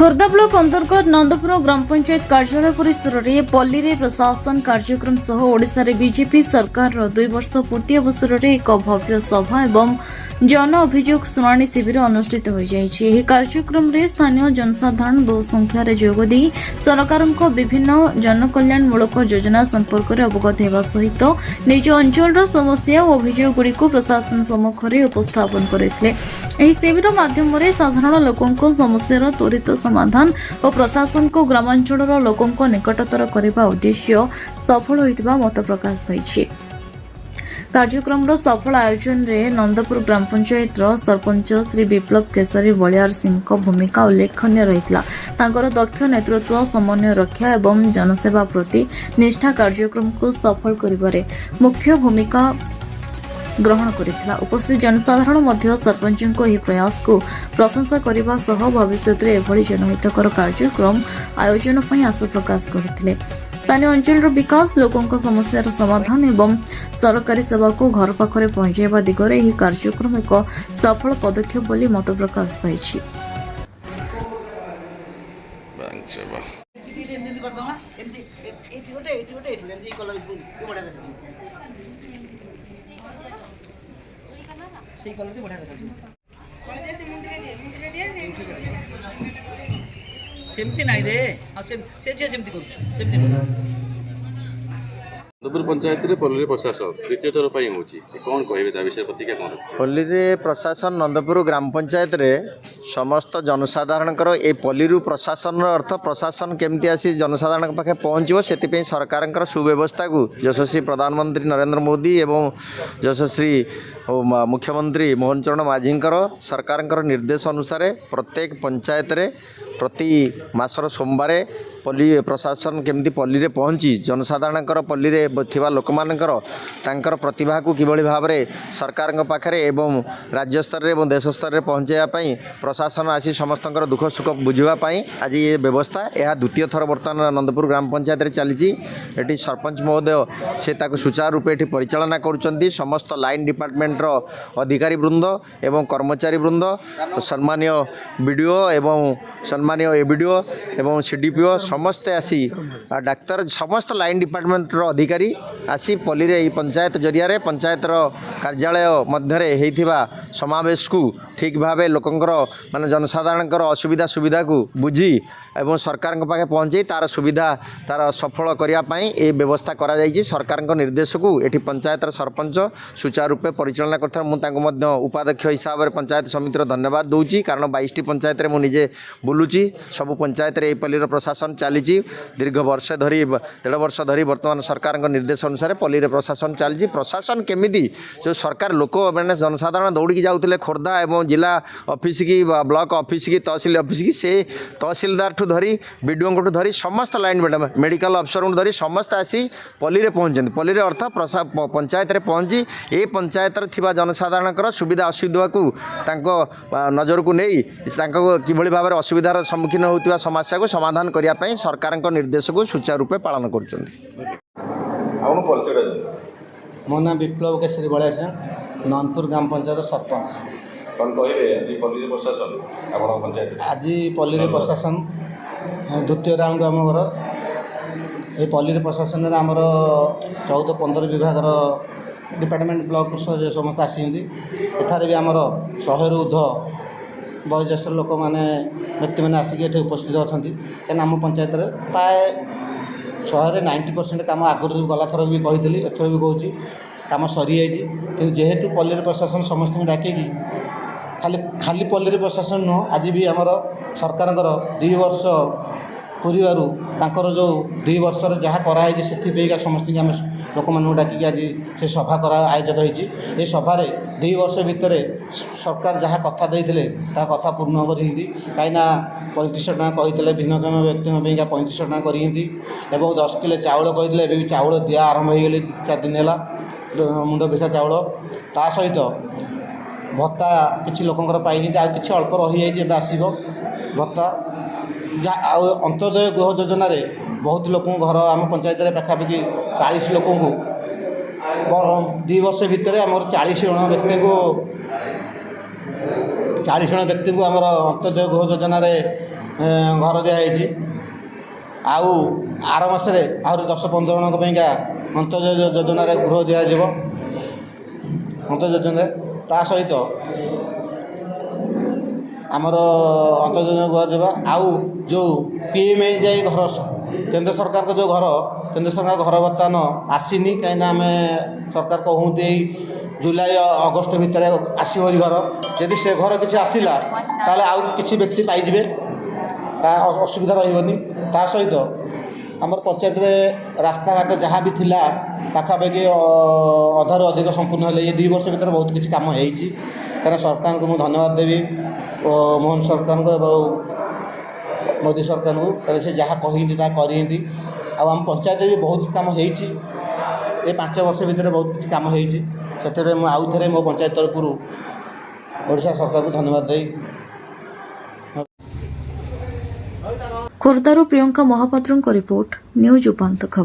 Khordha block अंतर्गत नंदपुर ग्राम पंचायत कार्यालय परिसर में पल्ली रे प्रशासन कार्यक्रम सह ओडिशा रे बीजेपी सरकार 2 वर्ष पूर्ति अवसर में एक भव्य सभा एवं जन अभियोग शुणाणी शिविर अनुष्ठित हो जाइछि। एही कार्यक्रम में स्थानीय जनसाधारण बहु संख्यार जोगदी सरकार विभिन्न जनकल्याणमूलक योजना संपर्क में अवगत होगा सहित निज अंचल समस्या और अभियोग गुड़िक प्रशासन सम्मुखें उपस्थापन करते। शिविर माध्यम साधारण लोकों समस्या त्वरित समाधान और प्रशासन को ग्रामांचल लोकों निकटतर करने उद्देश्य सफल होता मत प्रकाश पाई। कार्यक्रम सफल आयोजन रे नंदपुर ग्राम पंचायत सरपंच श्री विप्लव केशरी बलियार सिंह भूमिका उल्लेखनीय रही। दक्ष नेतृत्व समन्वय रक्षा एवं जनसेवा प्रति निष्ठा कार्यक्रम को सफल करिबारे मुख्य भूमिका ग्रहण करथिला। उपस्थित जनसाधारण मध्य सरपंचको एही प्रयास को प्रशंसा करने सह भविष्य में एभली जनहितकर कार्यक्रम आयोजन पई आशा प्रकाश करथिले। स्थानीय अंचल विकास लोकों समस्यार समाधान एवं सरकारी सेवा को घर पाखरे पहुंचाइबा दिगरे एही कार्यक्रम एक सफल पदक्षेप बोली मत प्रकाश पाई। सेमती नाई रे से जेमती करूछु सेमती नंदपुर पंचायत रे पल्ली प्रशासन द्वितीय थर पर होची कौन कहबे ता विषय प्रतिक्रिया कौन पल्ली प्रशासन नंदपुर ग्राम पंचायत रे समस्त जनसाधारण ए पल्ली प्रशासन अर्थ प्रशासन केमती आसी जनसाधारण पाखे पहुँचो से सरकार सुव्यवस्था को यशस्वी प्रधानमंत्री नरेंद्र मोदी एवं यशस्वी मुख्यमंत्री मोहन चरण माझी सरकार निर्देश अनुसार प्रत्येक पंचायत रे प्रति मासर सोमवार पल्ली प्रशासन केमती पल्ली रे पहुँची जनसाधारण पल्ली रे थिबा लोक मानकर तांकर प्रतिभा को किभली भाव में सरकार पाखरे एवं राज्य स्तर एवं देश स्तर में पहुँचाई प्रशासन आसी समस्त दुख सुख बुझापी आज ये व्यवस्था यह द्वितीय थर बर्तमान नंदपुर ग्राम पंचायत रे चली। सरपंच महोदय से सुचारू रूपे परिचालना करुँच समस्त लाइन डिपार्टमेंट अधिकारी वृंद एवं कर्मचारी वृंद सम्मानीय बीडीओ एवं सम्मानीय एबीडीओ एवं सीडीपीओ समस्ते आसी डाक्तर समस्त लाइन डिपार्टमेंट अधिकारी आसी पल्ली रे पंचायत जरिया रे पंचायत कार्यालय मध्य होइथिबा समावेश को ठीक भाव लोकंकर माने जनसाधारण असुविधा सुविधा को बुझी एवं सरकार पाखे पहुँचे तार सुविधा तार सफल करने ये व्यवस्था करा जायछि। सरकार निर्देश को एठी पंचायत सरपंच सुचारू रूपे परिचालना करता मुझे उपाध्यक्ष हिसाब से पंचायत समितिर धन्यवाद दूची कारण 22टी पंचायत रे मुझे बुलूची सबु पंचायत रे पल्ली प्रशासन चली दीर्घ वर्ष धरी 1.5 वर्ष धरी वर्तमान सरकार निर्देश अनुसार पल्ली प्रशासन चली। प्रशासन केमिति जो सरकार लोक मैंने जनसाधारण दौड़ी जाऊे खोर्धा एवं जिला ऑफिस की ब्लॉक ऑफिस की तहसिल ऑफिस की से तहसिलदार ठू धरी बीडीओ ठू धरी समस्त लाइन मेडिकल अफसर धरी समस्त आसी पल्ली रे पहुँचते पल्ली रे अर्थ पंचायत रे पहुँची ये पंचायत थिबा जनसाधारण सुविधा असुविधा को नजर को नहीं किभली भाव में असुविधार सम्मुखीन होता समस्या को समाधान करने सरकार निर्देश को सुचारू रूपे पालन कर। मो ना विप्लव केशरी बलियार सिंह नंदपुर ग्राम पंचायत सरपंच कौन कहबे आज पल्ली प्रशासन आपण पंचायत आज पल्ली प्रशासन द्वितीय राउंड आमर ये पल्ली प्रशासन में आमर 14-15 विभाग डिपार्टमेंट ब्लॉक समस्त आसी एथारे भी आमर 100 रु ऊर्ध्व वयोज्येष्ठ लोक मैंने व्यक्ति मैंने आसिक ये उपस्थित अच्छा कहीं आम पंचायत प्राय 90% काम आगुरी गला थर भी कही एथर भी कहूँ काम सरी जाइए जेहेतु पल्ली प्रशासन समस्त डाकिकी खाली पल्ली प्रशासन नुह आज भी आमर सरकार 2 वर्ष पूर्वर तांकर जो 2 वर्ष जहाँ कराई से समस्त आम लोक मानू डाकिकी आज से सभा कर आयोजक होती ये सभार 2 वर्ष भितर सरकार जहाँ कथा देते कथा पूर्ण करी कहीं 3500 टका कहते भिन्नक्षम व्यक्ति 3500 टका करी 10 किलो चाउल कहते भी चाउल दिया आरंभ हो गली 4 दिन है मुंड बेसा चाउल ता सहित भत्ता किसी लोकंर पाई आ कि अल्प रही जाइए आसब भत्ता अंत्योदय गृह योजना बहुत लोक घर आम पंचायत पाखापाखि 40 लोक 2 वर्ष भितर आम 40 जन व्यक्ति को 40 जन व्यक्ति को आम अंत्योदय गृह योजना ଘର ଦିଆହେଇଛି। ଆଉ ଆର ମାସରେ ଆହୁରି 10-15 ଜଣଙ୍କ ପାଇଁକା ଅନ୍ତର୍ଜୟ ଯୋଜନାରେ ଗୃହ ଦିଆଯିବ। ଅନ୍ତର୍ଜୟ ଯୋଜନାରେ ତା ସହିତ ଆମର ଅନ୍ତର୍ଜୟ ଗୃହ ଯିବା। ଆଉ ଯେଉଁ PMAY ଘର କେନ୍ଦ୍ର ସରକାରଙ୍କ ଯେଉଁ ଘର କେନ୍ଦ୍ର ସରକାର ଘର ବର୍ତ୍ତମାନ ଆସିନି, କାହିଁକିନା ଆମେ ସରକାର କହୁଛନ୍ତି ଏଇ ଜୁଲାଇ ଅଗଷ୍ଟ ଭିତରେ ଆସିବ ବୋଲି ଘର। ଯଦି ସେ ଘର କିଛି ଆସିଲା ତାହେଲେ ଆଉ କିଛି ବ୍ୟକ୍ତି ପାଇଯିବେ, ତା ଅସୁବିଧା ରହିବନି। ତା ସହିତ ଆମର ପଞ୍ଚାୟତରେ ରାସ୍ତାଘାଟ ଯାହା ବି ଥିଲା ପାଖାପାଖି ଅଧାରୁ ଅଧିକ ସମ୍ପୂର୍ଣ୍ଣ ହେଲେ। ଏ 2 ବର୍ଷ ଭିତରେ ବହୁତ କିଛି କାମ ହେଇଛି। କାରଣ ସରକାରଙ୍କୁ ମୁଁ ଧନ୍ୟବାଦ ଦେବି, ମୋହନ ସରକାରଙ୍କୁ ଏବଂ ମୋଦି ସରକାରଙ୍କୁ, କାରଣ ସେ ଯାହା କହିଛନ୍ତି ତାହା କରିଛନ୍ତି। ଆଉ ଆମ ପଞ୍ଚାୟତରେ ବି ବହୁତ କାମ ହେଇଛି। ଏ 5 ବର୍ଷ ଭିତରେ ବହୁତ କିଛି କାମ ହେଇଛି। ସେଥିପାଇଁ ମୁଁ ଆଉ ଥରେ ମୋ ପଞ୍ଚାୟତ ତରଫରୁ ଓଡ଼ିଶା ସରକାରକୁ ଧନ୍ୟବାଦ ଦେଇ ଖୋର୍ଦ୍ଧାରୁ ପ୍ରିୟଙ୍କା ମହାପାତ୍ରଙ୍କ ରିପୋର୍ଟ, ନ୍ୟୁଜ୍ ଉପାନ୍ତ ଖବର।